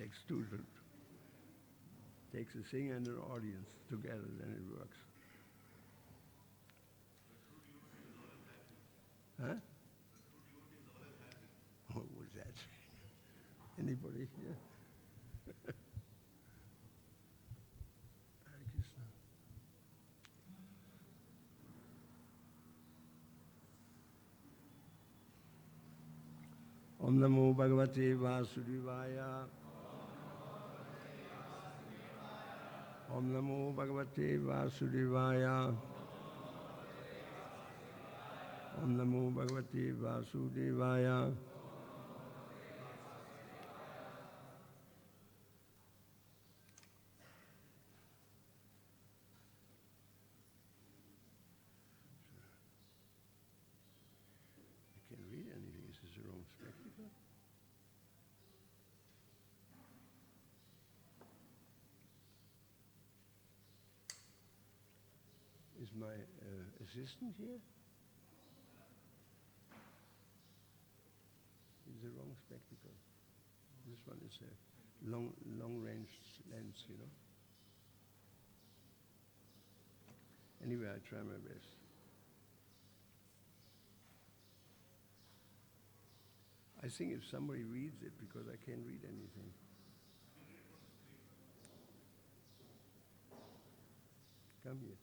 takes takes a singer and an audience together, then it works. Huh? What was that? Anybody here? Hare Krishna. Om Namo Bhagavate Vasudevaya. Om Namo Bhagavate Vasudevaya. Om Namo Bhagavate Vasudevaya. I can't read anything. Is this the wrong spectacle? Is my assistant here? Is the wrong spectacle. This one is a long range lens, you know. Anyway, I try my best. I think if somebody reads it, because I can't read anything. Come here.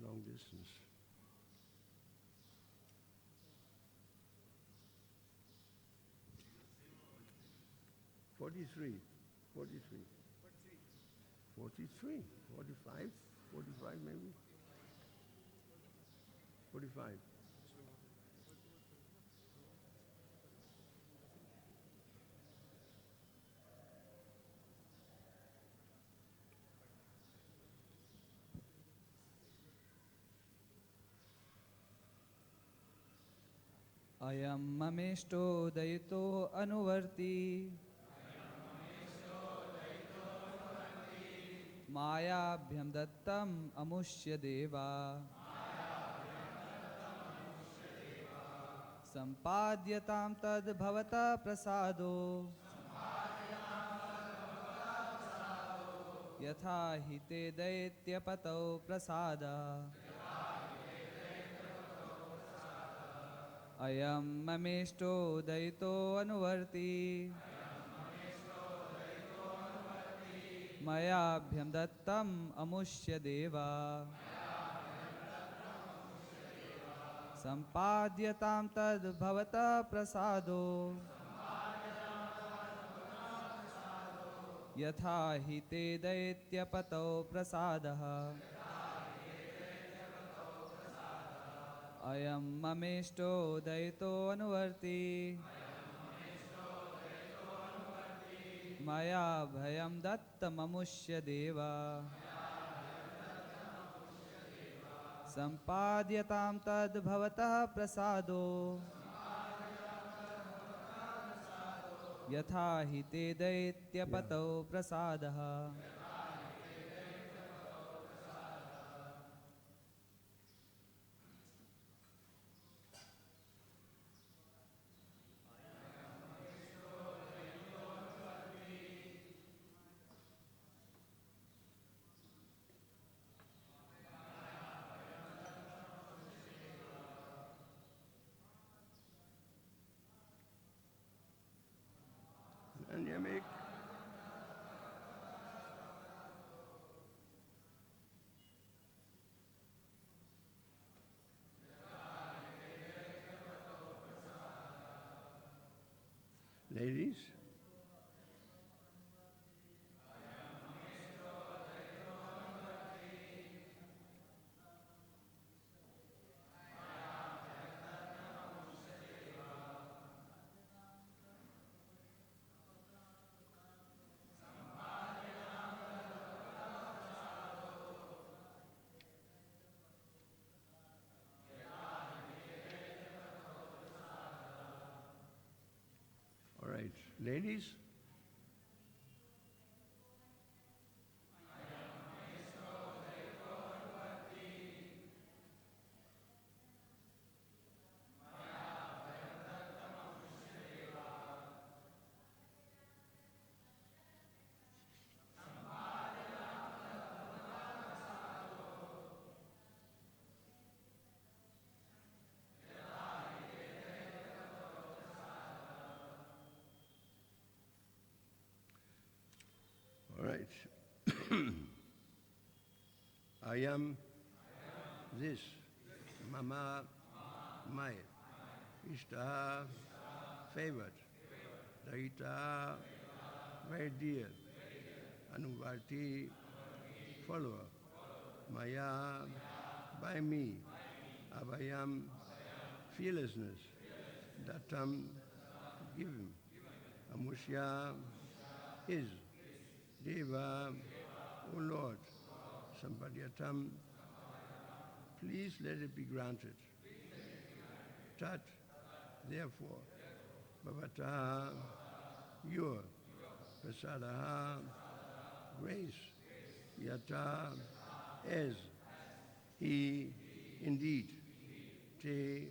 Long distance. 43, 45, 45 maybe? 45. Ayam mamesto dayito anuvarti Mayabhyam dattam amushya deva Sampadyatam tad bhavata prasado Yatha hite daitya patau prasada Ayam mamesto dayito anuvarti Mayabhyam dattam amushya deva Sampadyatam tad bhavata prasado Yatha hite daitya patau prasadaha Ayam mamesto dayito anuvarti Maya bhayam dattam amushya deva Sampadyatam tad bhavatah prasado Yatha hite daitya patau prasadaha And you make ladies. All right, ladies. All right. I am this, mama, my, ishtaha, favored, daita, very dear, anuvarti, follower, maya, by me, abhayam, fearlessness, datam, given, amushya, his, deva, O Lord, sampadyatam, please let it be granted. Tat, therefore, bhavata, your, prasadaha, grace, yata, as, he, indeed, te,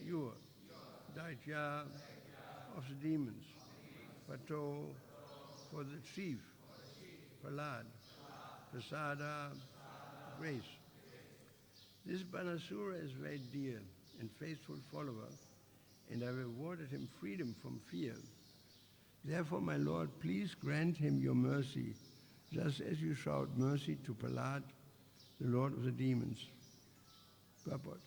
your, daitya, of the demons, pato, for the chief, pralad, prasada, grace. This Banasura is very dear and faithful follower, and I rewarded him freedom from fear. Therefore, my Lord, please grant him your mercy, just as you showed mercy to Prahlad, the Lord of the demons. Purport.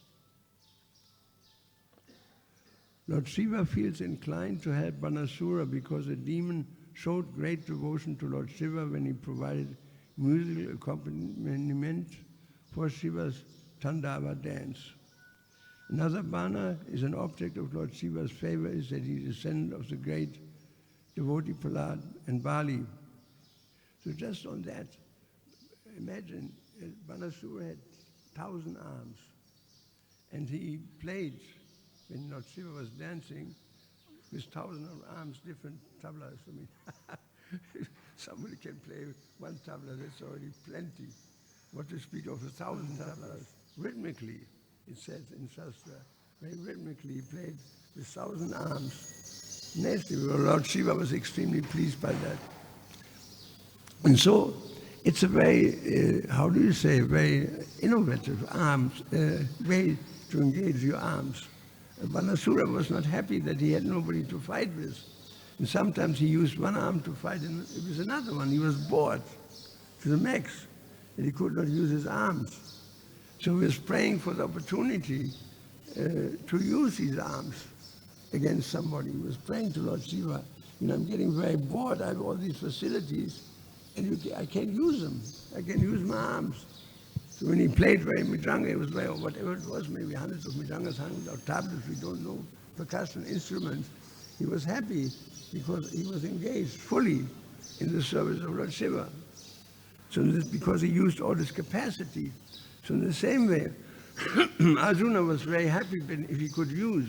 Lord Shiva feels inclined to help Banasura because the demon showed great devotion to Lord Shiva when he provided musical accompaniment for Shiva's Tandava dance. Another Bana is an object of Lord Shiva's favor is that he is descendant of the great devotee Prahlad and Bali. So just on that, imagine Banasura had 1,000 arms, and he played, when Lord Shiva was dancing, with 1,000 arms, different tablas. I mean, somebody can play one tabla, that's already plenty. What to speak of 1,000 tablas? Rhythmically, it says in Shastra, very rhythmically he played with 1,000 arms. Nicely, Lord Shiva was extremely pleased by that. And so, it's a very, how do you say, very innovative way to engage your arms. Banasura was not happy that he had nobody to fight with. And sometimes he used one arm to fight with another one. He was bored to the max, and he could not use his arms. So he was praying for the opportunity to use his arms against somebody. He was praying to Lord Shiva, I'm getting very bored. I have all these facilities, and I can't use them. I can use my arms. So when he played very mridanga, it was very, whatever it was, maybe hundreds of mridangas, hundreds of tablets, we don't know, percussion instruments. He was happy because he was engaged fully in the service of Lord Shiva. So this because he used all his capacity. So in the same way, Arjuna was very happy if he could use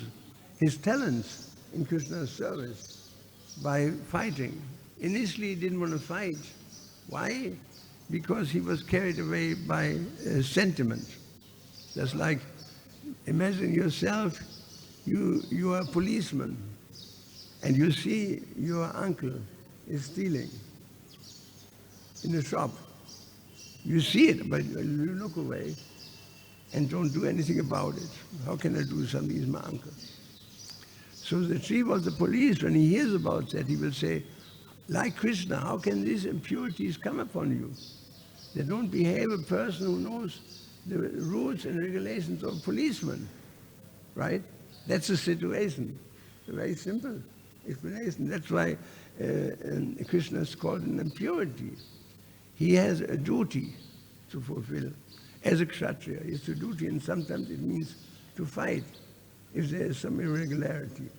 his talents in Krishna's service by fighting. Initially he didn't want to fight. Why? Because he was carried away by sentiment. Just like, imagine yourself, you are a policeman, and you see your uncle is stealing in a shop. You see it, but you look away and don't do anything about it. How can I do something? He's my uncle. So the chief of the police, when he hears about that, he will say, like Krishna, how can these impurities come upon you? They don't behave a person who knows the rules and regulations of a policeman, right? That's the situation. A very simple explanation. That's why Krishna is called an impurity. He has a duty to fulfill. As a kshatriya, it's a duty, and sometimes it means to fight if there is some irregularity.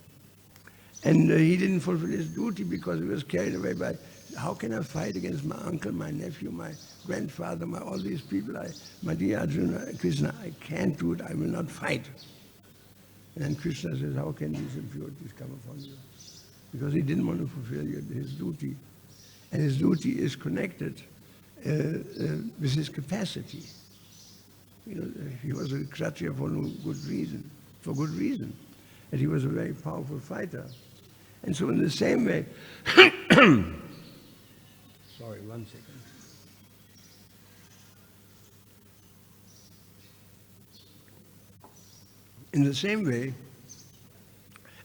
And he didn't fulfill his duty because he was carried away by, how can I fight against my uncle, my nephew, my grandfather, all these people, my dear Arjuna, Krishna, I can't do it, I will not fight. And Krishna says, how can these impurities come upon you? Because he didn't want to fulfill his duty. And his duty is connected with his capacity. He was a kshatriya for good reason. And he was a very powerful fighter. And so in the same way, sorry, 1 second. In the same way,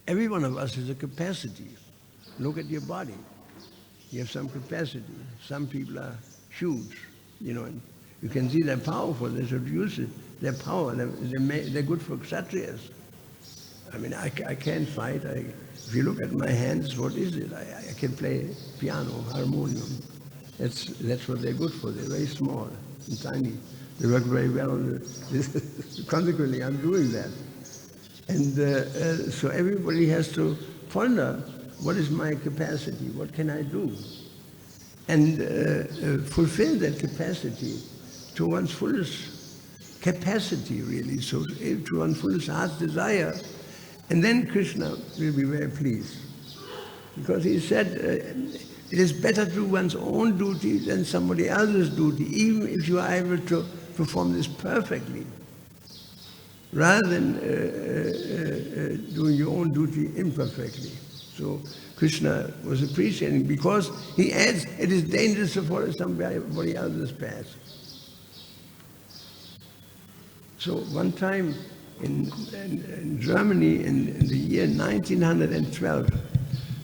every one of us has a capacity. Look at your body. You have some capacity. Some people are huge, and you can see they're powerful. They should use it. Their power. They're good for kshatriyas. I mean, I can't fight. If you look at my hands, what is it? I can play piano, harmonium. That's what they're good for. They're very small and tiny. They work very well on consequently, I'm doing that. And so everybody has to ponder, what is my capacity? What can I do? And fulfill that capacity to one's fullest capacity, really, so to one's fullest heart's desire. And then Krishna will be very pleased. Because he said, it is better to do one's own duty than somebody else's duty, even if you are able to perform this perfectly, rather than doing your own duty imperfectly. So Krishna was appreciating, because he adds, it is dangerous to follow somebody else's path. So one time in Germany, in the year 1912,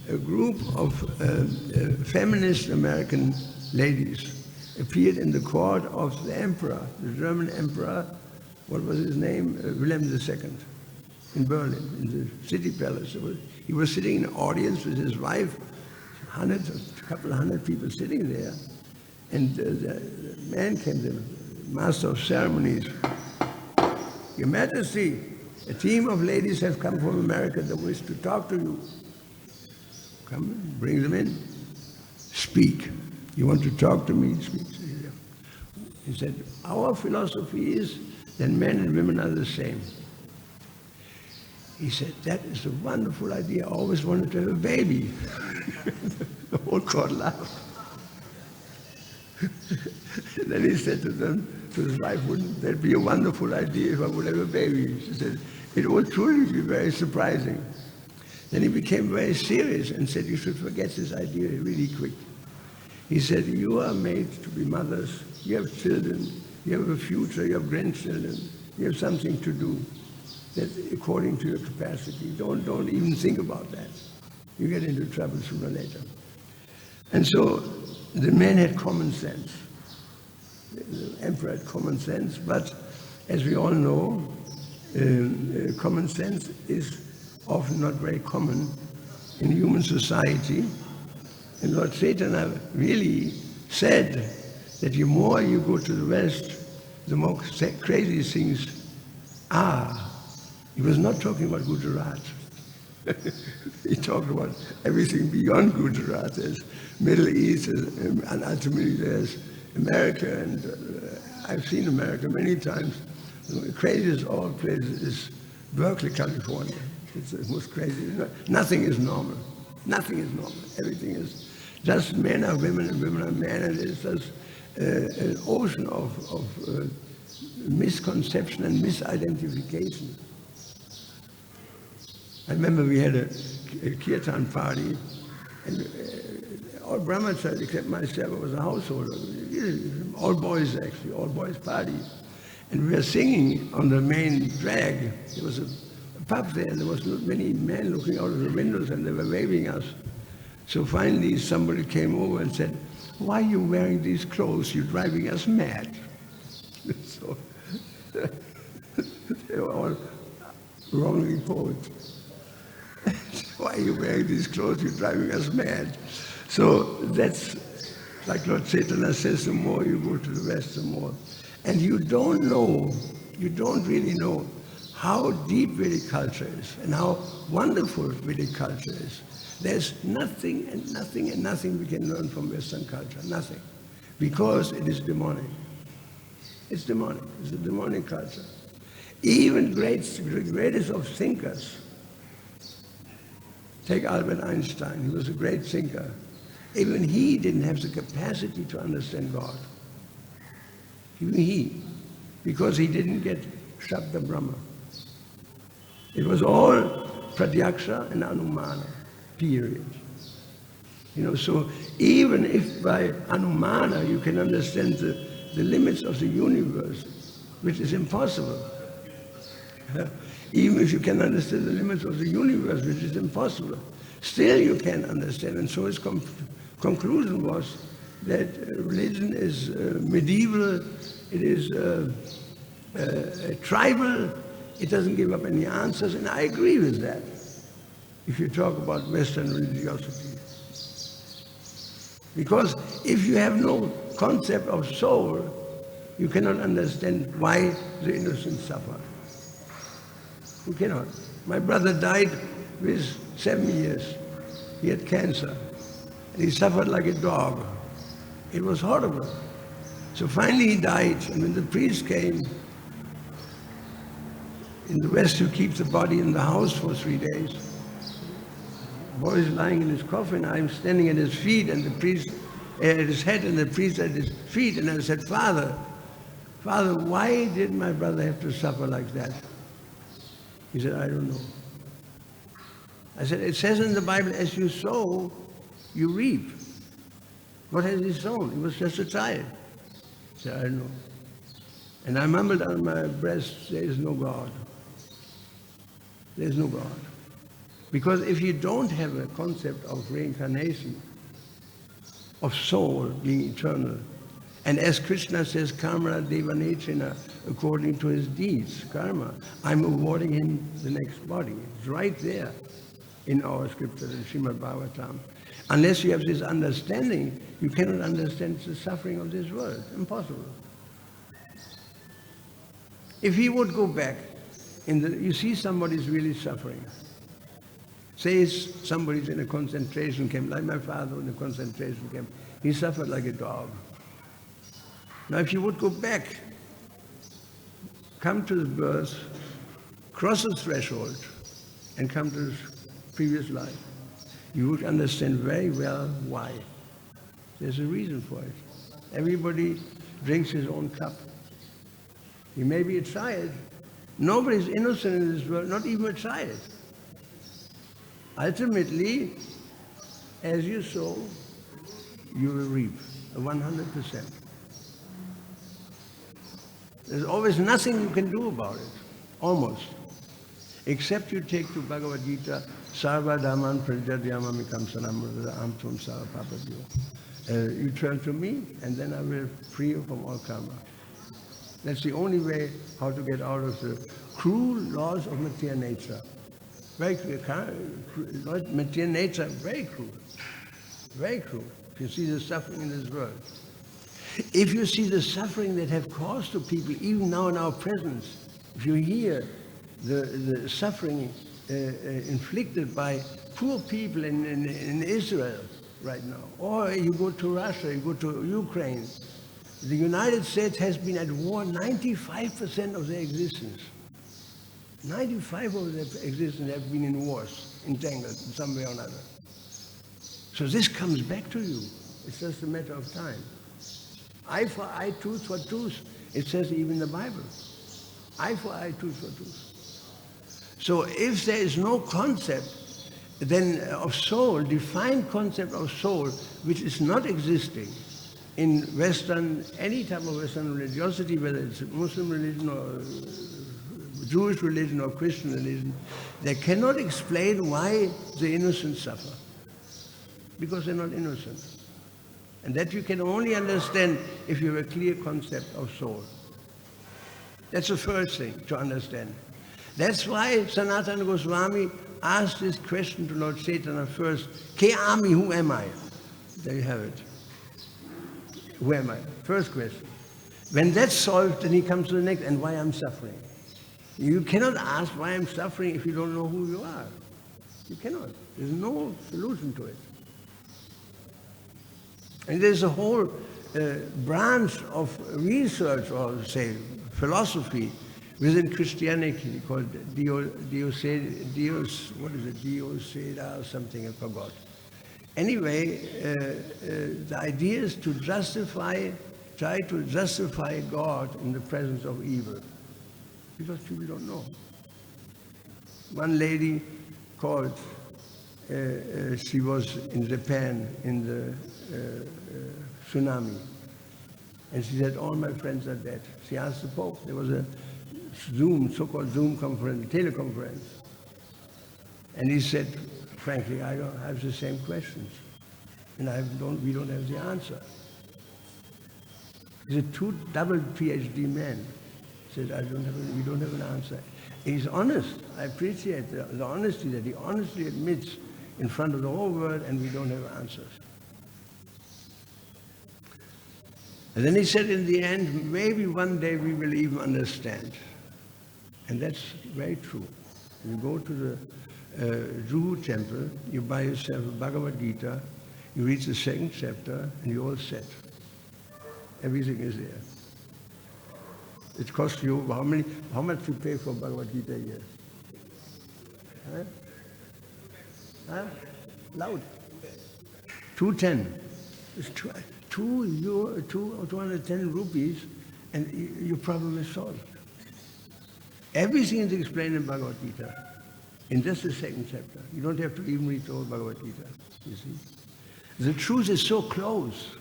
a group of feminist American ladies appeared in the court of the emperor, the German emperor, what was his name? Wilhelm II, in Berlin, in the city palace. He was sitting in an audience with his wife, a couple of hundred people sitting there. And the man came, the master of ceremonies. Your Majesty, a team of ladies have come from America that wish to talk to you. Come, bring them in. Speak. You want to talk to me? Speak. He said, our philosophy is that men and women are the same. He said, that is a wonderful idea. I always wanted to have a baby. The whole court laughed. Then he said to them, to his wife, wouldn't that be a wonderful idea if I would have a baby? She said, it would truly be very surprising. Then he became very serious and said, you should forget this idea really quick. He said, you are made to be mothers, you have children, you have a future, you have grandchildren, you have something to do that according to your capacity. Don't even think about that. You get into trouble sooner or later. And so the man had common sense. The emperor had common sense, but as we all know, common sense is often not very common in human society. And Lord Chaitanya really said that the more you go to the West, the more crazy things are. He was not talking about Gujarat. He talked about everything beyond Gujarat. There's Middle East, and ultimately there's America, and I've seen America many times. The craziest of all places is Berkeley, California. It's the most crazy. Nothing is normal. Nothing is normal. Everything is just men are women and women are men, and it's just an ocean of misconception and misidentification. I remember we had a kirtan party, and all brahmacharis except myself, I was a householder, all boys actually, all boys party. And we were singing on the main drag. There was a pub there, and there was many men looking out of the windows, and they were waving us. So finally somebody came over and said, why are you wearing these clothes? You're driving us mad. So they were all wrongly posed. Why are you wearing these clothes? You're driving us mad. So that's, like Lord Chaitanya says, the more you go to the West, the more. And you don't really know how deep Vedic culture is and how wonderful Vedic culture is. There's nothing and nothing and nothing we can learn from Western culture, nothing. Because it is demonic. It's demonic. It's a demonic culture. Even the greatest of thinkers, take Albert Einstein, he was a great thinker. Even he didn't have the capacity to understand God. Even he, because he didn't get Shabda Brahma. It was all Pratyaksha and Anumana, period. So even if by Anumana you can understand the limits of the universe, which is impossible. Even if you can understand the limits of the universe, which is impossible, still you can understand, and so is conclusion was that religion is medieval, it is tribal, it doesn't give up any answers, and I agree with that, if you talk about Western religiosity. Because if you have no concept of soul, you cannot understand why the innocent suffer. You cannot. My brother died with 7 years. He had cancer. And he suffered like a dog. It was horrible. So finally he died, and when the priest came, in the West you keep the body in the house for 3 days. The boy is lying in his coffin, I'm standing at his feet, and the priest at his head, and the priest at his feet, and I said, Father, why did my brother have to suffer like that? He said, I don't know. I said, it says in the Bible, as you sow, you reap. What has he sown? He was just a child. He said, I don't know. And I mumbled under my breast, there is no God. There is no God. Because if you don't have a concept of reincarnation, of soul being eternal, and as Krishna says, karma devanechena, according to his deeds, karma, I'm awarding him the next body. It's right there in our scriptures, in Srimad Bhagavatam. Unless you have this understanding, you cannot understand the suffering of this world. Impossible. If he would go back, you see somebody's really suffering. Say somebody's in a concentration camp, like my father in a concentration camp. He suffered like a dog. Now if you would go back, come to the birth, cross the threshold, and come to his previous life, you would understand very well why. There's a reason for it. Everybody drinks his own cup. He may be a child. Nobody's innocent in this world, not even a child. Ultimately, as you sow, you will reap 100%. There's always nothing you can do about it, almost. Except you take to Bhagavad-gita, Sarva Dhamman Prajadyama Mikam Sanamrata Amtum Sava Papabhyo. You turn to me, and then I will free you from all karma. That's the only way how to get out of the cruel laws of material nature. Very cruel. Material nature, very cruel. Very cruel. If you see the suffering in this world. If you see the suffering that have caused to people, even now in our presence, if you hear the suffering inflicted by poor people in Israel right now, or you go to Russia, you go to Ukraine, the United States has been at war 95% of their existence. 95% of their existence have been in wars, entangled in some way or another. So this comes back to you. It's just a matter of time. Eye for eye, tooth for tooth. It says even in the Bible. Eye for eye, tooth for tooth. So if there is no concept then of soul, defined concept of soul, which is not existing in Western, any type of Western religiosity, whether it's Muslim religion or Jewish religion or Christian religion, they cannot explain why the innocent suffer. Because they're not innocent. And that you can only understand if you have a clear concept of soul. That's the first thing to understand. That's why Sanatana Goswami asked this question to Lord Chaitanya first, Ke ami, who am I? There you have it. Who am I? First question. When that's solved, then he comes to the next, and why I'm suffering. You cannot ask why I'm suffering if you don't know who you are. You cannot. There's no solution to it. And there's a whole branch of research, or say philosophy, within Christianity called Dioseda or something, I forgot. Anyway, the idea is to try to justify God in the presence of evil, because people don't know. One lady called, she was in Japan in the tsunami, and she said, all my friends are dead. She asked the Pope. There was a so-called Zoom conference, teleconference, and he said, frankly, I don't have the same questions. And we don't have the answer. He's a double PhD man. Said, we don't have an answer. He's honest. I appreciate the honesty that he honestly admits in front of the whole world, and we don't have answers. And then he said in the end, maybe one day we will even understand. And that's very true. You go to the Juhu temple, you buy yourself a Bhagavad-gita, you read the second chapter, and you're all set. Everything is there. It costs you, how much you pay for Bhagavad-gita a year? Huh? Huh? Loud. 210. It's 210 rupees, and your problem is solved. Everything is explained in Bhagavad-gita, in just the second chapter. You don't have to even read the whole Bhagavad-gita, you see. The truth is so close,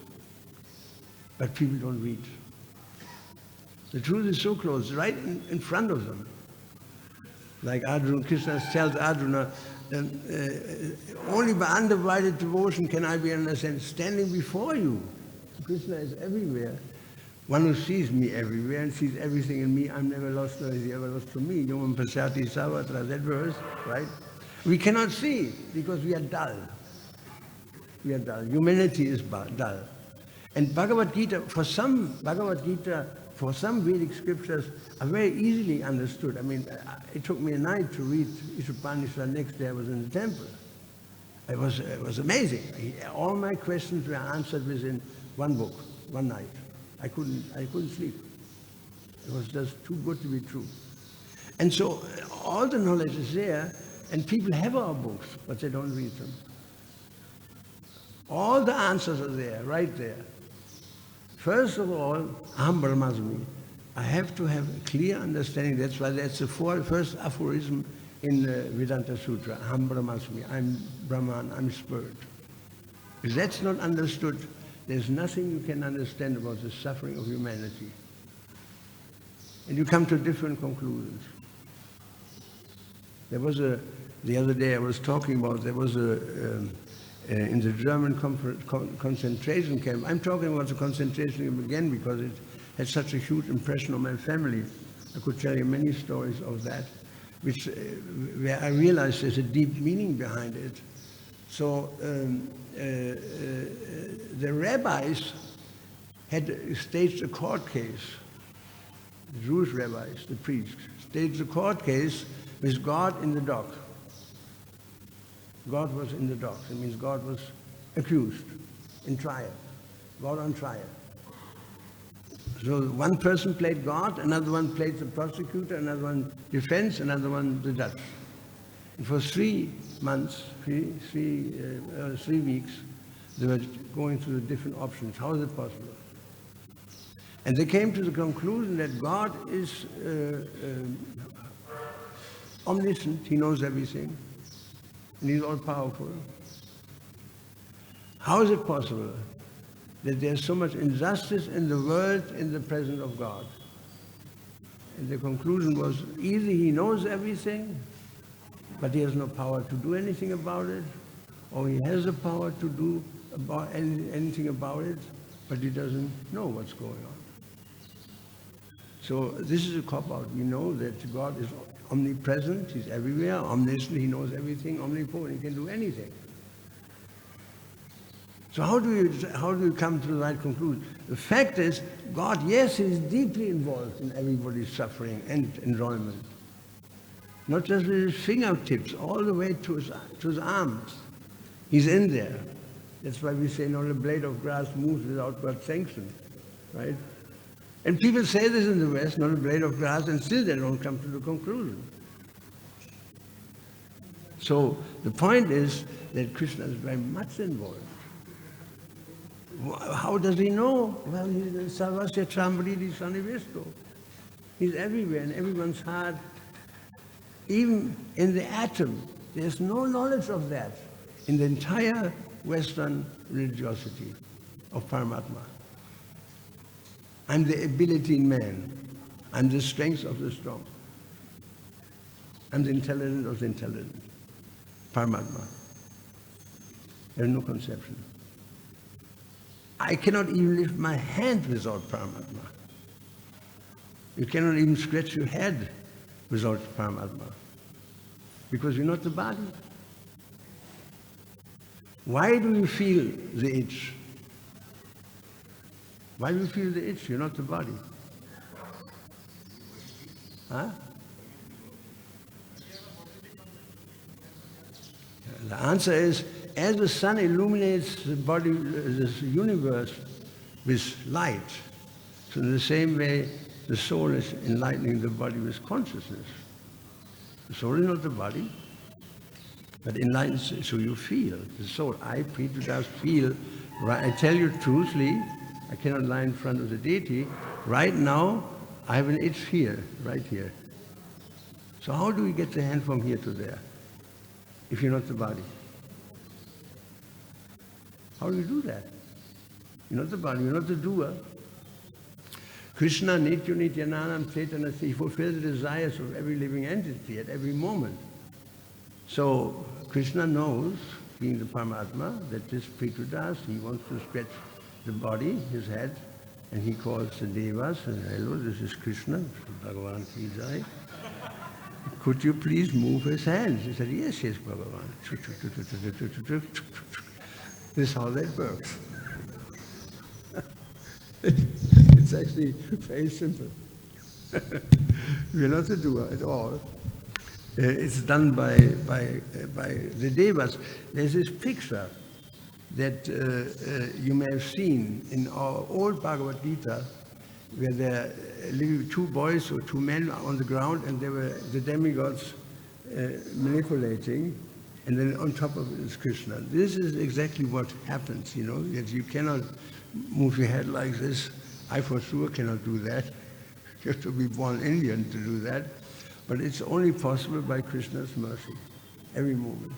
but people don't read. The truth is so close, right in front of them. Like Arjuna, Krishna tells Arjuna, only by undivided devotion can I be understood. Standing before you, Krishna is everywhere. One who sees me everywhere and sees everything in me, I'm never lost, nor is he ever lost to me. Yomam pasyati savatra, that verse, right? We cannot see because we are dull. We are dull. Humanity is dull. And Bhagavad-gita, for some Vedic scriptures are very easily understood. I mean, it took me a night to read Upanishad. Next day I was in the temple. It was amazing. All my questions were answered within one book, one night. I couldn't sleep. It was just too good to be true. And so all the knowledge is there, and people have our books, but they don't read them. All the answers are there, right there. First of all, Aham Brahmasmi. I have to have a clear understanding. That's why that's the first aphorism in Vedanta Sutra. Aham Brahmasmi. I'm Brahman, I'm Spirit. If that's not understood, there's nothing you can understand about the suffering of humanity. And you come to different conclusions. The other day I was talking about, there was in the German concentration camp. I'm talking about the concentration camp again because it had such a huge impression on my family. I could tell you many stories of that, where I realized there's a deep meaning behind it. So the rabbis had staged a court case. The Jewish rabbis, the priests, staged a court case with God in the dock. God was in the dock. It means God was accused in trial. God on trial. So one person played God, another one played the prosecutor, another one defense, another one the judge. And for 3 months, 3 weeks, they were going through the different options. How is it possible? And they came to the conclusion that God is omniscient. He knows everything. And he's all-powerful. How is it possible that there's so much injustice in the world in the presence of God? And the conclusion was, either he knows everything, but he has no power to do anything about it, or he has the power to do anything about it, but he doesn't know what's going on. So this is a cop-out. We know that God is omnipresent, he's everywhere, omniscient, he knows everything, omnipotent, he can do anything. So how do you come to the right conclusion? The fact is, God, yes, is deeply involved in everybody's suffering and enjoyment. Not just with his fingertips, all the way to his arms. He's in there. That's why we say not a blade of grass moves without God's sanction, right? And people say this in the West, not a blade of grass, and still they don't come to the conclusion. So the point is that Krishna is very much involved. How does he know? Well, he's Sarvasya Chambridi Sanivisto. He's everywhere, in everyone's heart. Even in the atom, there's no knowledge of that in the entire Western religiosity of Paramatma. I'm the ability in man. I'm the strength of the strong. I'm the intelligent of the intelligent. Paramatma. There's no conception. I cannot even lift my hand without Paramatma. You cannot even scratch your head without Paramatma, because you're not the body. Why do you feel the itch? Why do you feel the itch? You're not the body. Huh? The answer is, as the sun illuminates the body, this universe with light, so in the same way the soul is enlightening the body with consciousness. The soul is not the body, but enlightens, so you feel. The soul, I, Pirthu, does feel. I tell you truthfully, I cannot lie in front of the deity. Right now, I have an itch here, right here. So how do we get the hand from here to there, if you're not the body? How do you do that? You're not the body, you're not the doer. Krishna, Nitya Nityananam Chaitanya, he fulfills the desires of every living entity at every moment. So Krishna knows, being the Paramatma, that this Pirthu does. He wants to scratch the body, his head, and he calls the Devas, and hello, this is Krishna, Bhagavan ki jai. Could you please move his hands? He said, yes, yes, Bhagavan. This is how that works. It's actually very simple. We're not the doer at all. It's done by the Devas. There's this picture that you may have seen in our old Bhagavad-gita, where there lived two boys or two men on the ground, and they were the demigods manipulating, and then on top of it is Krishna. This is exactly what happens, you know, that you cannot move your head like this. I for sure cannot do that. You have to be born Indian to do that. But it's only possible by Krishna's mercy, every moment.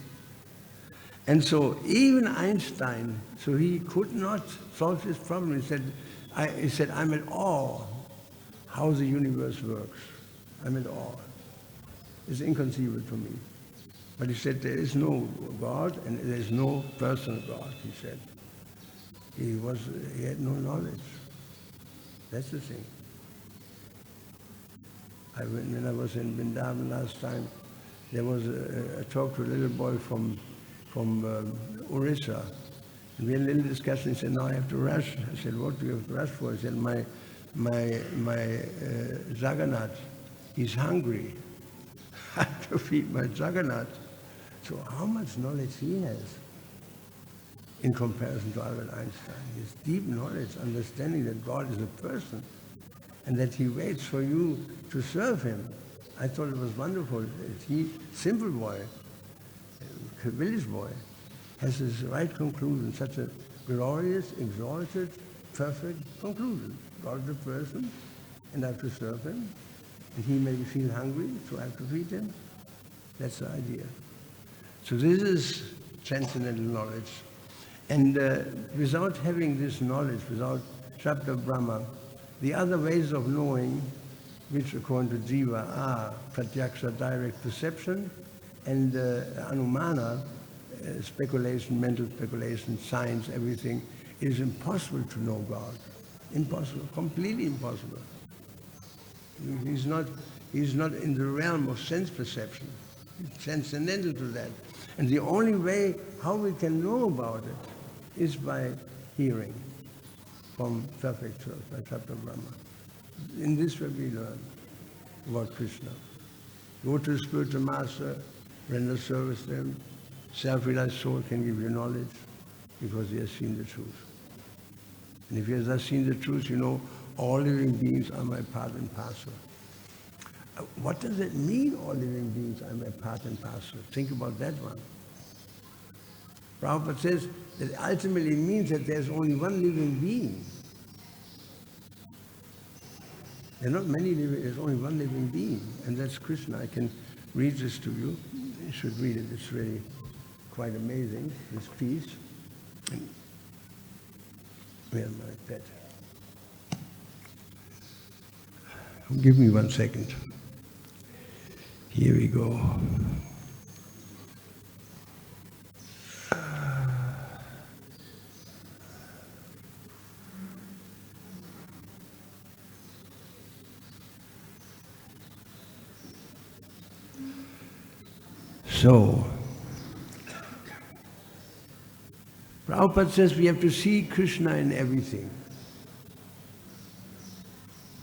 And so even Einstein, so he could not solve this problem. He said, I'm at awe how the universe works. I'm at awe. It's inconceivable to me. But he said, there is no God and there is no personal God, he said. He had no knowledge. That's the thing. When I was in Vrindavan last time, there was a talk to a little boy from Orissa. And we had a little discussion. He said, now I have to rush. I said, what do you have to rush for? He said, my Jagannath, he's hungry. I have to feed my Jagannath. So how much knowledge he has in comparison to Albert Einstein? His deep knowledge, understanding that God is a person and that he waits for you to serve him. I thought it was wonderful. He, simple boy, village boy, has this right conclusion, such a glorious, exalted, perfect conclusion. God is a person, and I have to serve him, and he may feel hungry, so I have to feed him. That's the idea. So this is transcendental knowledge. And without having this knowledge, without Shabda Brahma, the other ways of knowing, which according to Jiva are pratyaksha, direct perception, and anumana, speculation, mental speculation, science, everything, is impossible to know God. Impossible, completely impossible. He's not in the realm of sense perception. It's transcendental to that. And the only way how we can know about it is by hearing from perfect truth, by Shabda Brahma. In this way we learn about Krishna. Go to the spiritual master, render service to him. Self-realized soul can give you knowledge because he has seen the truth. And if he has not seen the truth, you know, all living beings are my part and parcel. What does it mean, all living beings are my part and parcel? Think about that one. Prabhupada says that ultimately it means that there's only one living being. There are not many living, there's only one living being, and that's Krishna. I can read this to you. You should read it. It's really quite amazing, this piece. Where's my pet? Give me 1 second. Here we go. So, Prabhupada says we have to see Krishna in everything.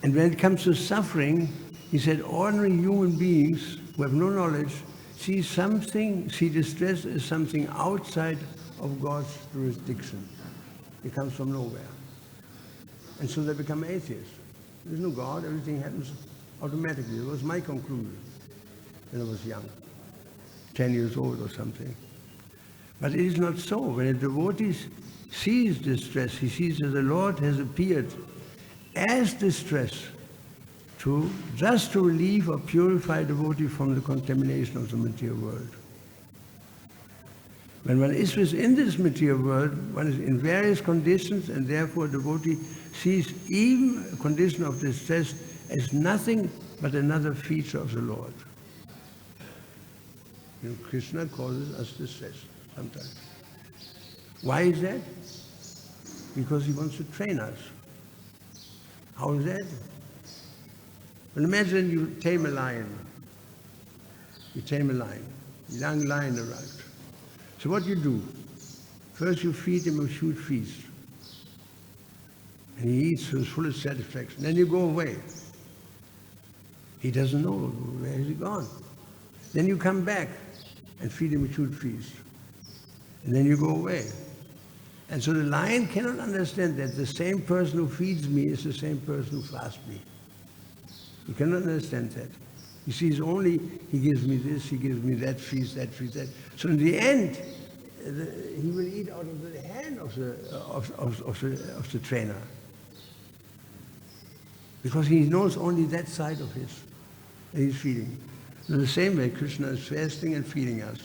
And when it comes to suffering, he said ordinary human beings who have no knowledge see distress as something outside of God's jurisdiction. It comes from nowhere. And so they become atheists. There's no God, everything happens automatically. It was my conclusion when I was young, 10 years old or something. But it is not so. When a devotee sees distress, he sees that the Lord has appeared as distress just to relieve or purify a devotee from the contamination of the material world. When one is within this material world, one is in various conditions, and therefore a devotee sees even a condition of distress as nothing but another feature of the Lord. You know, Krishna causes us distress sometimes. Why is that? Because he wants to train us. How is that? Well, imagine you tame a lion. You tame a lion. A young lion arrived. So what you do? First you feed him a huge feast. And he eats to his fullest satisfaction. Then you go away. He doesn't know where has he gone. Then you come back and feed him a huge feast. And then you go away. And so the lion cannot understand that the same person who feeds me is the same person who fasts me. He cannot understand that. He sees only, he gives me this, he gives me that feast, that feast, that. So in the end, he will eat out of the hand of the trainer. Because he knows only that side of his that he's feeding. In the same way, Krishna is fasting and feeding us.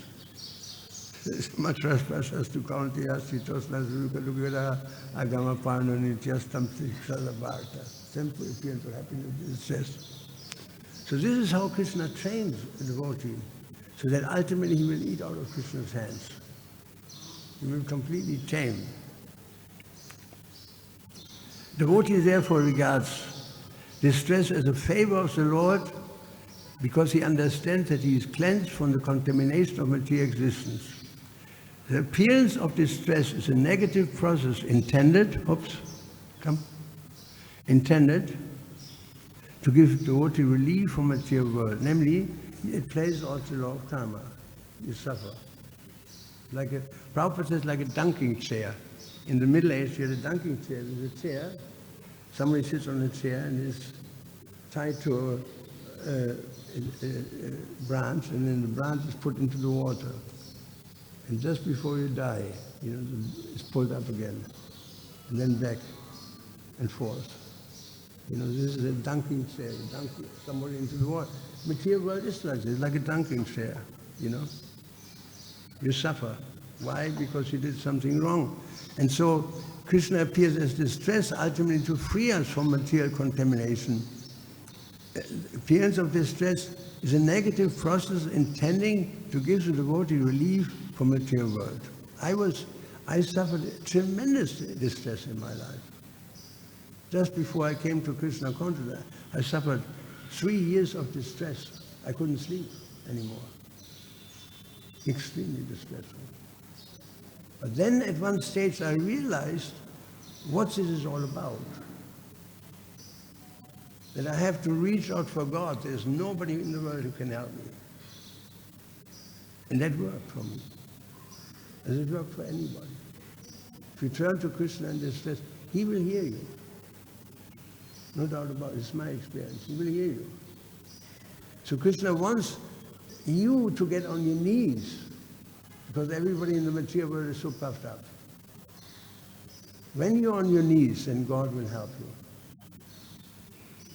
Matras prasastu kaunti asitos nazuka lugura agama parno nityastam tikshara bharta. Simple appearance of happiness, it says. So this is how Krishna trains a devotee, so that ultimately he will eat out of Krishna's hands. He will completely tame. Devotee therefore regards distress as a favor of the Lord because he understands that he is cleansed from the contamination of material existence. The appearance of distress is a negative process intended to give devotee relief from material world. Namely, it plays out the law of karma. You suffer. Prabhupada says, like a dunking chair. In the Middle Age, you had a dunking chair. There's a chair. Somebody sits on the chair and is tied to a branch, and then the branch is put into the water. And just before you die, it's pulled up again, and then back and forth. This is a dunking chair, dunking somebody into the water. Material world is like this, like a dunking chair, You suffer. Why? Because you did something wrong. And so Krishna appears as distress, ultimately to free us from material contamination. Appearance of distress is a negative process intending to give the devotee relief from material world. I suffered tremendous distress in my life. Just before I came to Krishna consciousness, I suffered 3 years of distress. I couldn't sleep anymore. Extremely distressful. But then at one stage I realized what this is all about. That I have to reach out for God. There's nobody in the world who can help me. And that worked for me. And it worked for anybody. If you turn to Krishna in distress, he will hear you. No doubt about it. It's my experience. He will hear you. So Krishna wants you to get on your knees, because everybody in the material world is so puffed up. When you're on your knees, then God will help you.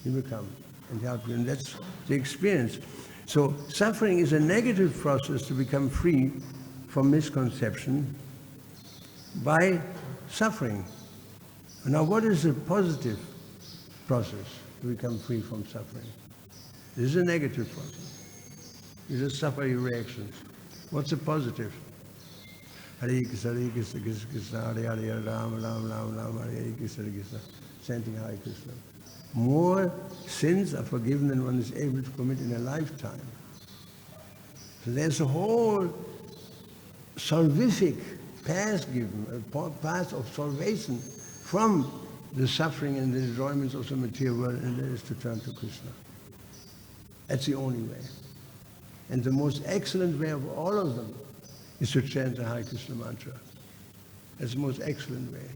He will come and help you, and that's the experience. So suffering is a negative process to become free from misconception by suffering. Now, what is a positive process to become free from suffering? This is a negative process. You just suffer your reactions. What's a positive? Hare Krishna, Hare Krishna, Krishna Krishna, Hare Hare, Rama Rama, Rama Rama, Hare Krishna, Hare Krishna. Chanting Hare Krishna. More sins are forgiven than one is able to commit in a lifetime. So there's a whole salvific path given, a path of salvation from the suffering and the enjoyments of the material world, and that is to turn to Krishna. That's the only way. And the most excellent way of all of them is to chant the Hare Krishna mantra. That's the most excellent way.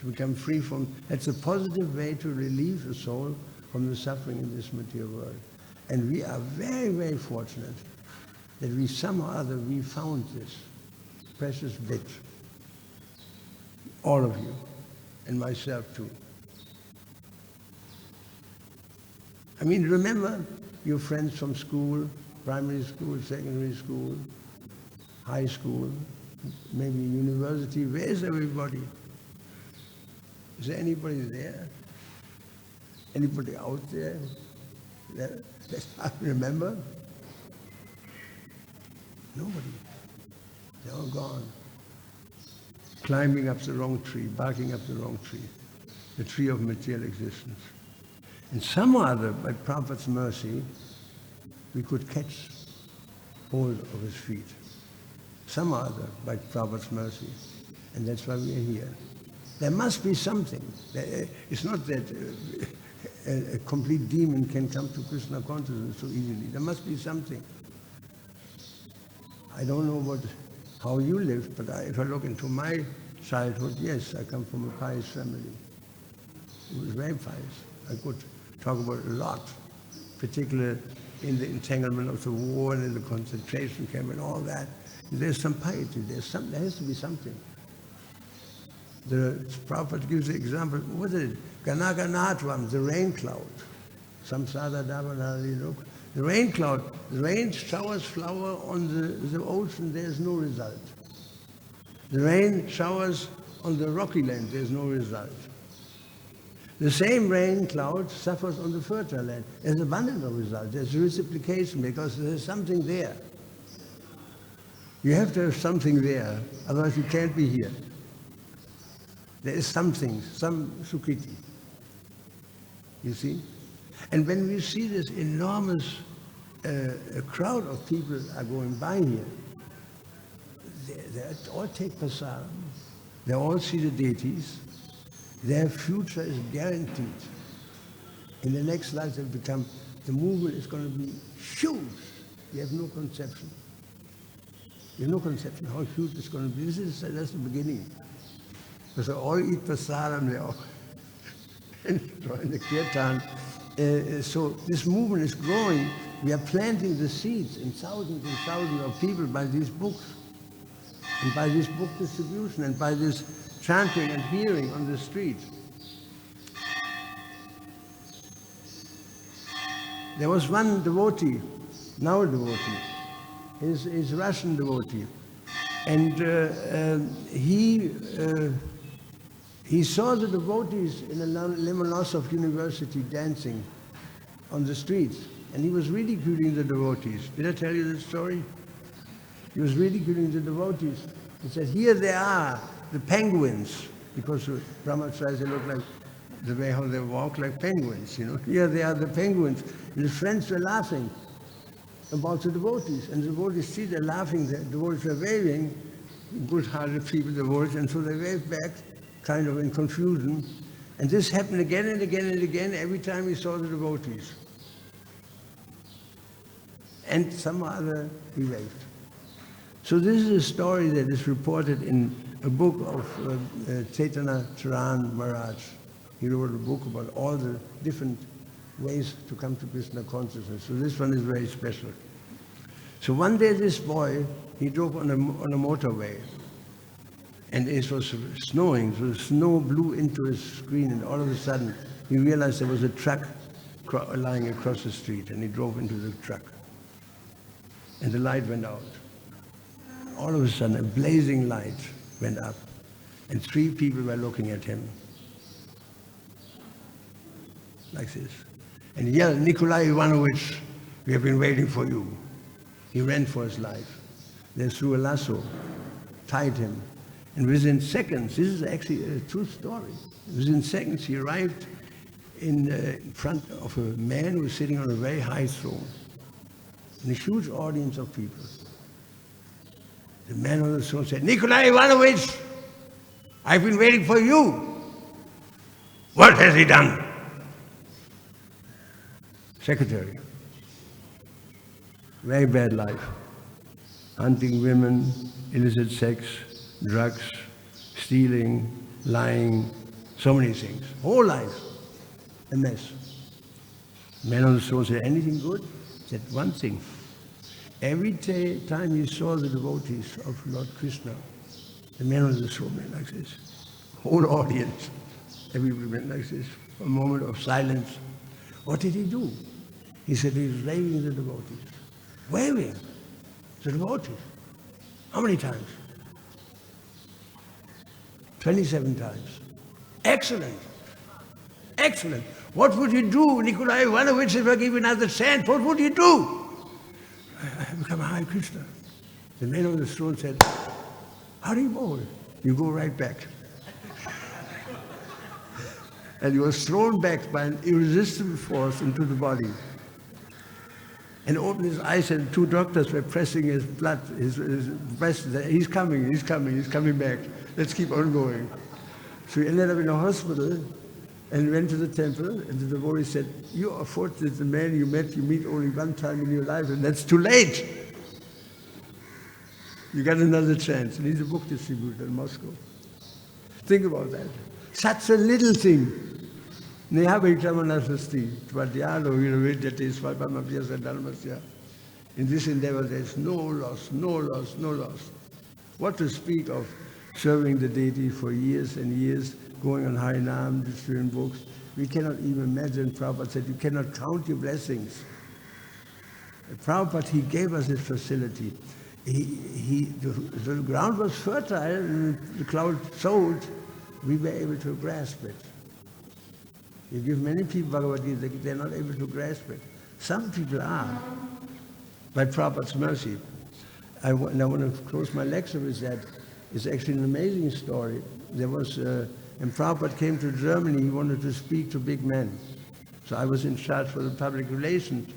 To become free from, that's a positive way to relieve the soul from the suffering in this material world. And we are very, very fortunate that we somehow or other, we found this precious bit. All of you, and myself too. I mean, remember your friends from school, primary school, secondary school, high school, maybe university. Where's everybody? Is there anybody there? Anybody out there? That I remember? Nobody. They're all gone. Climbing up the wrong tree, barking up the wrong tree, the tree of material existence. And somehow or other, by Prabhupada's mercy, we could catch hold of his feet. Somehow or other, by Prabhupada's mercy. And that's why we are here. There must be something. It's not that a complete demon can come to Krishna consciousness so easily. There must be something. I don't know how you lived, but if I look into my childhood, yes, I come from a pious family. It was very pious. I could talk about it a lot, particularly in the entanglement of the war and in the concentration camp and all that. There's some piety. There has to be something. The Prabhupada gives the example, what is it? Ganaganatvam, the rain cloud. Samsada Davanali, look. The rain cloud, the rain showers flower on the ocean, there's no result. The rain showers on the rocky land, there's no result. The same rain cloud suffers on the fertile land. There's abundant of results. There's reciprocation because there's something there. You have to have something there, otherwise you can't be here. There is something, some sukriti. You see? And when we see this enormous crowd of people are going by here, they all take prasadam, they all see the deities, their future is guaranteed. In the next life they become, the movement is going to be huge. You have no conception. You have no conception how huge it's going to be. That's the beginning. Because they all eat prasadam, they all join the kirtan. So this movement is growing. We are planting the seeds in thousands and thousands of people by these books, and by this book distribution, and by this chanting and hearing on the street. There was one devotee, now a devotee, is Russian devotee, and he saw the devotees in the Lomonosov University dancing on the streets, and he was ridiculing the devotees. Did I tell you the story? He was ridiculing the devotees. He said, here they are, the penguins, because brahmacharis, they look like, the way how they walk like penguins, you know. Here they are, the penguins. And his friends were laughing about the devotees, and the devotees see they're laughing, the devotees are waving, good-hearted people, devotees, and so they waved back, kind of in confusion. And this happened again and again and again every time he saw the devotees. And some other he waved. So this is a story that is reported in a book of Chaitanya Charan Maharaj. He wrote a book about all the different ways to come to Krishna consciousness. So this one is very special. So one day this boy, he drove on a motorway. And it was snowing, so the snow blew into his screen, and all of a sudden he realized there was a truck lying across the street, and he drove into the truck. And the light went out. All of a sudden a blazing light went up, and 3 people were looking at him. Like this. And he yelled, Nikolai Ivanovich, we have been waiting for you. He ran for his life. They threw a lasso, tied him. And within seconds, this is actually a true story, within seconds he arrived in front of a man who was sitting on a very high throne. and a huge audience of people. The man on the throne said, Nikolai Ivanovich, I've been waiting for you. What has he done? Secretary. Very bad life. Hunting women, illicit sex, drugs, stealing, lying, so many things. Whole life, a mess. Man on the throne said, anything good? Said one thing. Every time he saw the devotees of Lord Krishna, the man on the throne went like this. Whole audience, everybody went like this. A moment of silence. What did he do? He said he was waving the devotees. Waving the devotees. How many times? 27 times. Excellent. Excellent. What would you do, Nikolai Ivanovich, if I give you another chance? What would you do? I have become a Hare Krishna. The man on the throne said, Hare Bol. You go right back. And he was thrown back by an irresistible force into the body. And opened his eyes, and two doctors were pressing his blood, his breast. He's coming back. Let's keep on going. So he ended up in a hospital and went to the temple, and the devotee said, you are fortunate, the man you meet only one time in your life, and that's too late. You got another chance. And he's a book distributor in Moscow. Think about that. Such a little thing. In this endeavor there's no loss, no loss, no loss. What to speak of serving the deity for years and years, going on Harinam, distributing books. We cannot even imagine. Prabhupada said, you cannot count your blessings. Prabhupada, he gave us this facility. The ground was fertile, and the cloud sowed. We were able to grasp it. You give many people Bhagavad-gita, they're not able to grasp it. Some people are, by Prabhupada's mercy. And I want to close my lecture with that. It's actually an amazing story. There was, when Prabhupada came to Germany, he wanted to speak to big men. So I was in charge for the public relations,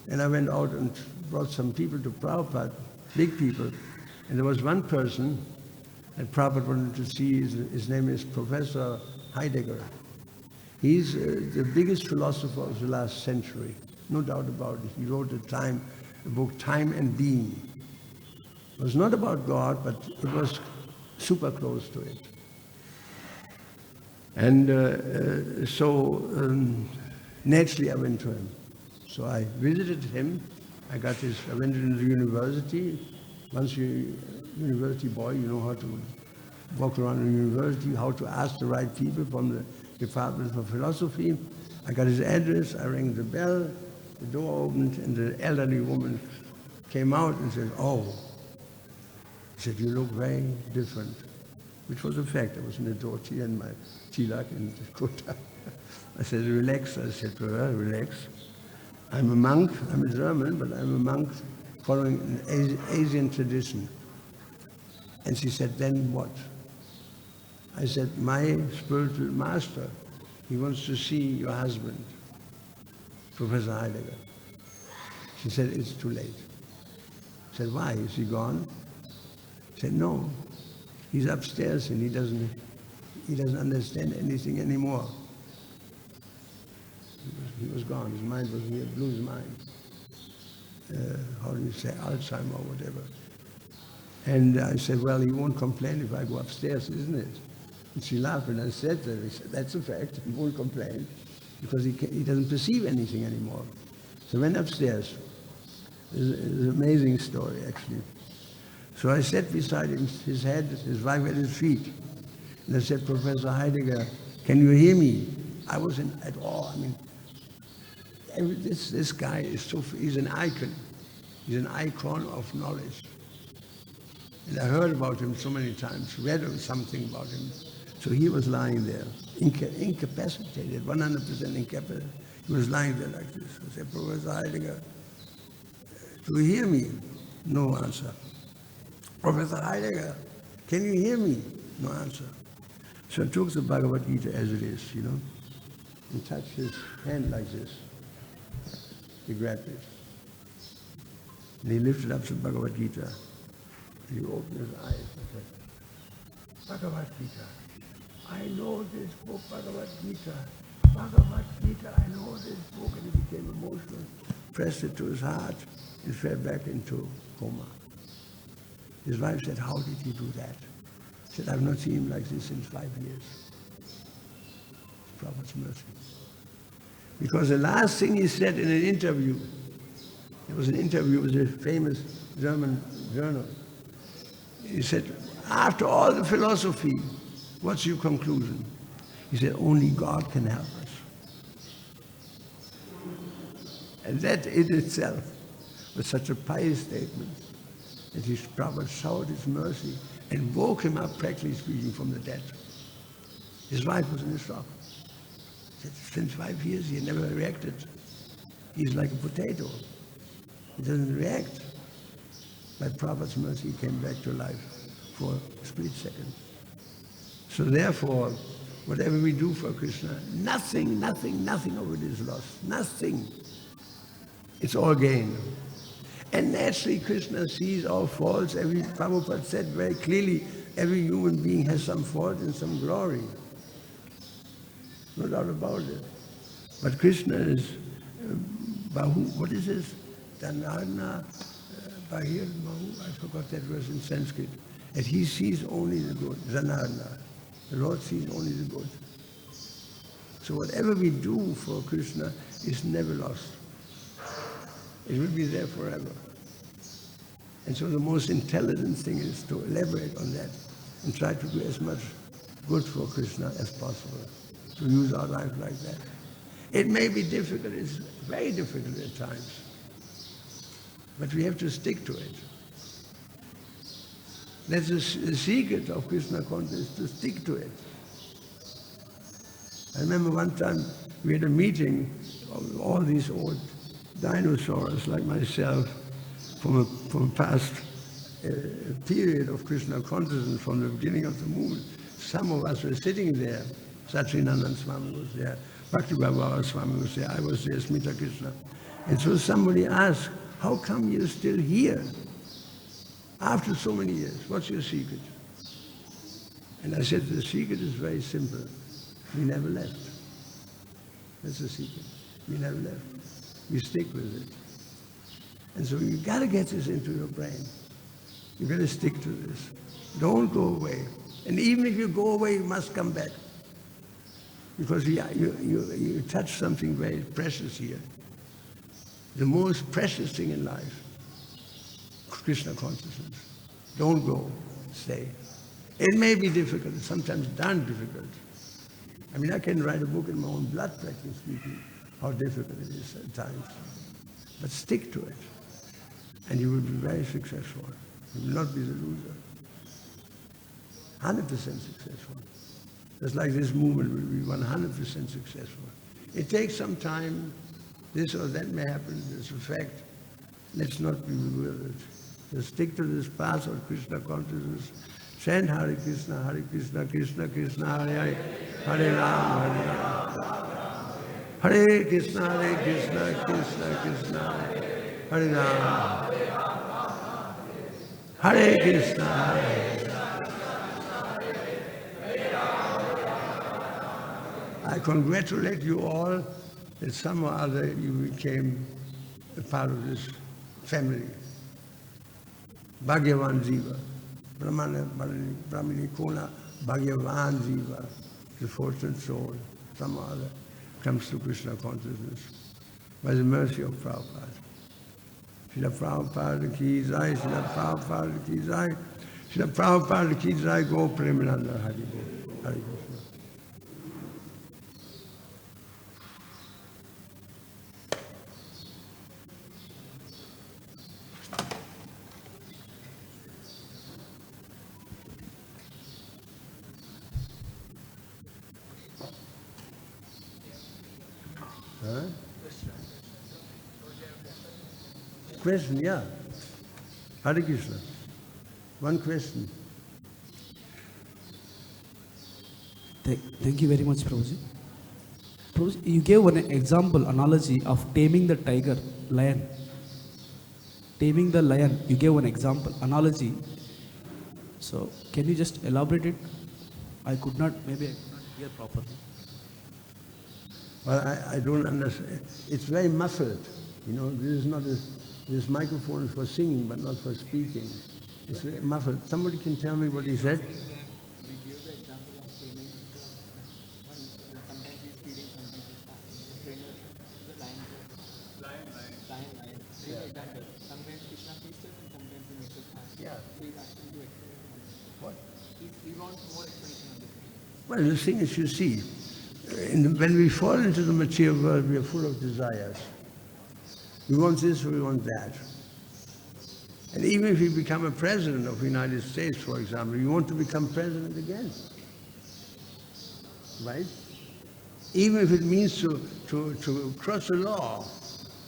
and I went out and brought some people to Prabhupada, big people. And there was one person that Prabhupada wanted to see. His name is Professor Heidegger. He's the biggest philosopher of the last century, no doubt about it. He wrote a book, Time and Being. It was not about God, but it was super close to it. And so naturally I went to him. So I visited him. I went into the university. Once you're a university boy, you know how to walk around the university, how to ask the right people from the Department of Philosophy. I got his address, I rang the bell, the door opened, and the elderly woman came out and said, oh. She said, you look very different, which was a fact. I was in a dhoti and my tilak and kota. I said, relax. I said to her, relax. I'm a monk, I'm a German, but I'm a monk following an Asian tradition. And she said, then what? I said, my spiritual master, he wants to see your husband, Professor Heidegger. She said, it's too late. I said, why? Is he gone? She said, no, he's upstairs and he doesn't understand anything anymore. He was gone. His mind was here, blew his mind. How do you say, Alzheimer or whatever. And I said, well, he won't complain if I go upstairs, isn't it? And she laughed and I said that. He said, that's a fact. He won't complain because he doesn't perceive anything anymore. So I went upstairs. It's an amazing story, actually. So I sat beside him, his head, his wife at his feet. And I said, Professor Heidegger, can you hear me? I wasn't at all. I mean, this guy is he's an icon. He's an icon of knowledge. And I heard about him so many times, read something about him. So he was lying there, incapacitated, 100% incapacitated. He was lying there like this. I said, Professor Heidegger, do you hear me? No answer. Professor Heidegger, can you hear me? No answer. So I took the Bhagavad-gita as it is, and touched his hand like this. He grabbed it. And he lifted up the Bhagavad-gita. He opened his eyes and said, Bhagavad-gita. I know this book, Bhagavad-gita. Bhagavad-gita, I know this book. And he became emotional, pressed it to his heart, and fell back into coma. His wife said, how did he do that? He said, I've not seen him like this in 5 years. Prabhupada's mercy. Because the last thing he said in an interview, it was an interview with a famous German journal. He said, after all the philosophy, what's your conclusion? He said, only God can help us. And that in itself was such a pious statement that his Prabhupada showed his mercy and woke him up, practically speaking, from the dead. His wife was in a shock. He said, since 5 years he had never reacted. He's like a potato. He doesn't react. By Prabhupada's mercy, he came back to life for a split second. So therefore, whatever we do for Krishna, nothing of it is lost. Nothing. It's all gain. And naturally, Krishna sees our faults. Prabhupada said very clearly, every human being has some fault and some glory. No doubt about it. But Krishna is Bahu, what is this? Dhanarna, Bahir, Bahu, I forgot that verse in Sanskrit. And he sees only the good, Dhanarna. The Lord sees only the good. So whatever we do for Krishna is never lost. It will be there forever. And so the most intelligent thing is to elaborate on that and try to do as much good for Krishna as possible, to use our life like that. It may be difficult, it's very difficult at times, but we have to stick to it. That's the secret of Krishna consciousness, to stick to it. I remember one time we had a meeting of all these old dinosaurs like myself from a past period of Krishna consciousness, from the beginning of the movement. Some of us were sitting there. Sachidanand Swami was there, Bhakti-Bhava Swami was there, I was there, Smita Krishna. And so somebody asked, how come you're still here after so many years? What's your secret? And I said, the secret is very simple. We never left. That's the secret. We never left. We stick with it. And so you got to get this into your brain. You got to stick to this. Don't go away. And even if you go away, you must come back. Because you touch something very precious here. The most precious thing in life, Krishna consciousness. Don't go, stay. It may be difficult, sometimes darn difficult. I mean, I can write a book in my own blood, practically speaking, how difficult it is at times. But stick to it, and you will be very successful. You will not be the loser. 100% successful. Just like this movement will be 100% successful. It takes some time. This or that may happen. It's a fact. Let's not be bewildered. Just stick to this path of Krishna consciousness. Chant Hare Krishna, Krishna Krishna, Hare Hare, Hare Rama, Hare Rama. Hare Krishna, Krishna Krishna, Hare Rama. Hare Krishna, Hare. I congratulate you all that somehow or other you became a part of this family. Bhagavan Jiva. Brahmani Kona, Bhagavan Jiva, the fortunate soul, somehow or other comes to Krishna consciousness by the mercy of Prabhupada. Srila Prabhupada ki jai, Srila Prabhupada ki jai, Srila Prabhupada ki jai, Go Premananda Hari Bo, Hare Krishna. Question, yeah. Hare Krishna. One question. Thank you very much, Prabhuji. Prabhuji, you gave one example, analogy of taming the tiger, lion. taming the lion, you gave an example, analogy. So can you just elaborate it? Maybe I could not hear properly. Well, I don't understand. It's very muffled. This microphone is for singing, but not for speaking. It's very muffled. Somebody can tell me what he said? We give the example of training. Sometimes he's feeding, sometimes he's fasting. Trainer, the lion. Give an example. Sometimes Krishna feeds us and sometimes he makes us fast. Yeah. So he's asking to explain. What? He wants more explanation on this. Well, the thing is, you see, when we fall into the material world, we are full of desires. We want this, we want that. And even if you become a president of the United States, for example, you want to become president again. Right? Even if it means to cross the law,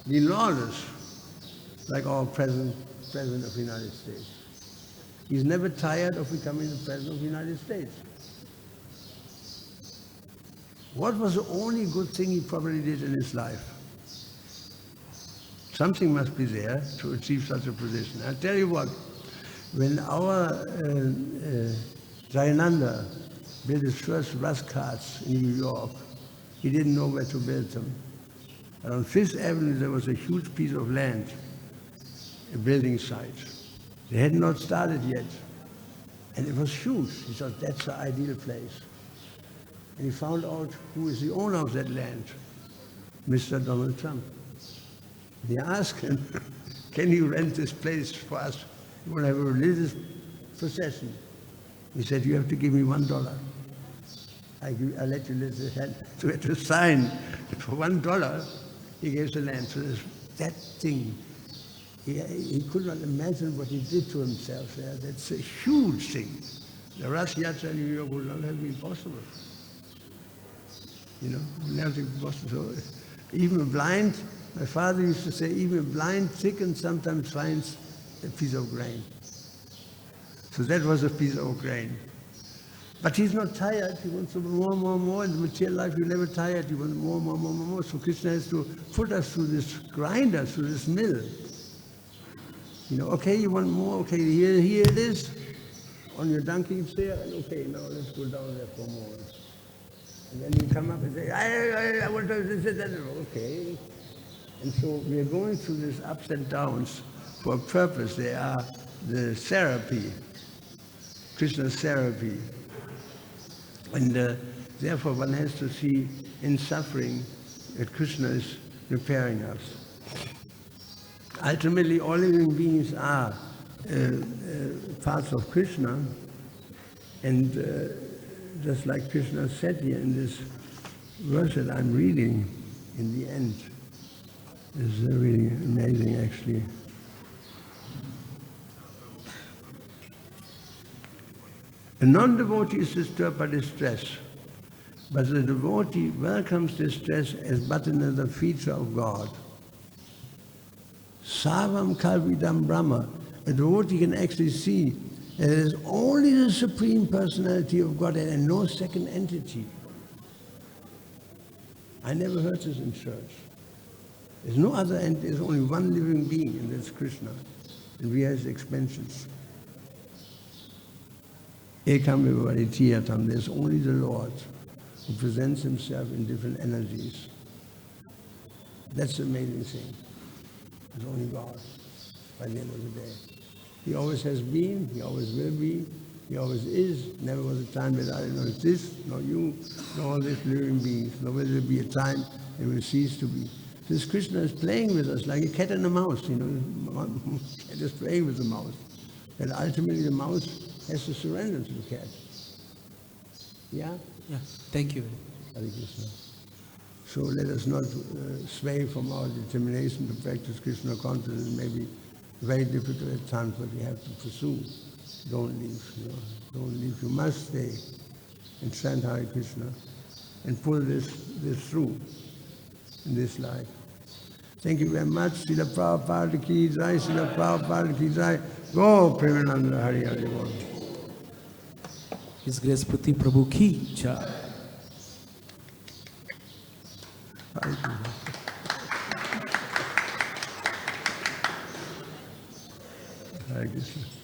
be lawless, like our president of the United States. He's never tired of becoming the president of the United States. What was the only good thing he probably did in his life? Something must be there to achieve such a position. I'll tell you what, when our Jayananda built his first bus carts in New York, he didn't know where to build them. And on Fifth Avenue there was a huge piece of land, a building site. They had not started yet. And it was huge. He thought, that's the ideal place. And he found out who is the owner of that land, Mr. Donald Trump. And he asked him, can you rent this place for us? We want to have a religious procession. He said, you have to give me $1. I'll let you live this land. So he had to sign for $1. He gave the land. So that thing, he could not imagine what he did to himself there. That's a huge thing. The Ras Yatra in New York would not have been possible. Never been possible. So even blind, my father used to say, even blind chicken sometimes finds a piece of grain. So that was a piece of grain. But he's not tired. He wants more. In the material life, you're never tired. He wants more. So Krishna has to put us through this grinder, through this mill. Okay, you want more? Okay, here it is. On your donkey chair. And okay, now let's go down there for more. And then you come up and say, I want to this, that. Okay. And so we are going through these ups and downs for a purpose. They are the therapy, Krishna's therapy. And therefore one has to see in suffering that Krishna is preparing us. Ultimately, all living beings are parts of Krishna. And just like Krishna said here in this verse that I'm reading in the end, is really amazing actually. A non-devotee is disturbed by distress, but the devotee welcomes distress as but another feature of God. Sarvam kalvidam Brahma. A devotee can actually see that it is only the Supreme Personality of God and no second entity. I never heard this in church. There's no other entity, there's only one living being, and that's Krishna. And we are his expansions. Ekam vivaritiyatam, there's only the Lord who presents himself in different energies. That's the amazing thing. There's only God by the end of the day. He always has been, he always will be, he always is. Never was a time that I don't exist, nor you, nor all these living beings. Nor will there be a time it will cease to be. This Krishna is playing with us like a cat and a mouse, Cat is playing with the mouse. And ultimately the mouse has to surrender to the cat. Yeah? Yeah, thank you. Hare Krishna. So let us not sway from our determination to practice Krishna consciousness. It may be very difficult at times, but we have to pursue. Don't leave, Don't leave. You must stay and chant Hare Krishna and pull this through in this life. Thank you very much. Srila Prabhupada ki jai, Srila Prabhupada ki jai. Go Premananda Hari Hari Bol. His Grace Prabhu ki jai. Hare Krishna.